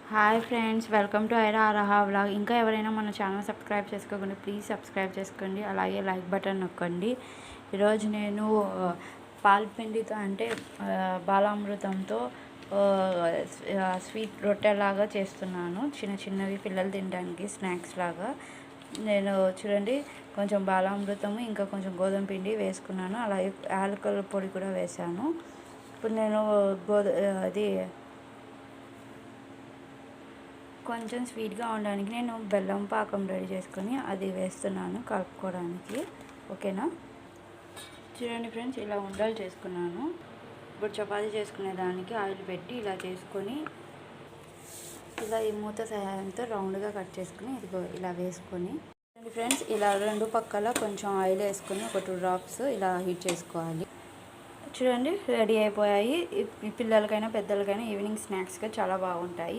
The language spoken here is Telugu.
Hi friends, welcome to Aira Aaraha vlog. ఇంకా ఎవరైనా మన ఛానల్ సబ్స్క్రైబ్ చేసుకోకండి, ప్లీజ్ సబ్స్క్రైబ్ చేసుకోండి. అలాగే లైక్ బటన్ నొక్కండి. ఈరోజు నేను పాలపిండితో అంటే బాలామృతంతో స్వీట్ రొట్టెలాగా చేస్తున్నాను. చిన్న చిన్నవి పిల్లలు తినడానికి స్నాక్స్ లాగా. నేను చూడండి, కొంచెం బాలామృతము ఇంకా కొంచెం గోధుమ పిండి వేసుకున్నాను. అలాగే యాలకుల పొడి కూడా వేసాను. ఇప్పుడు నేను అది కొంచెం స్వీట్గా ఉండడానికి నేను బెల్లం పాకం రెడీ చేసుకొని అది వేస్తున్నాను కలుపుకోవడానికి. ఓకేనా? చూడండి ఫ్రెండ్స్, ఇలా ఉండలు చేసుకున్నాను. ఇప్పుడు చపాతీ చేసుకునే దానికి ఆయిల్ పెట్టి ఇలా చేసుకొని ఇలా ఈ మూత సహాయంతో రౌండ్గా కట్ చేసుకుని ఇదిగో ఇలా వేసుకొని చూడండి ఫ్రెండ్స్, ఇలా రెండు పక్కల కొంచెం ఆయిల్ వేసుకొని ఒక 2 డ్రాప్స్ ఇలా హీట్ చేసుకోవాలి. చూడండి, రెడీ అయిపోయాయి. పిల్లలకైనా పెద్దలకైనా ఈవినింగ్ స్నాక్స్గా చాలా బాగుంటాయి.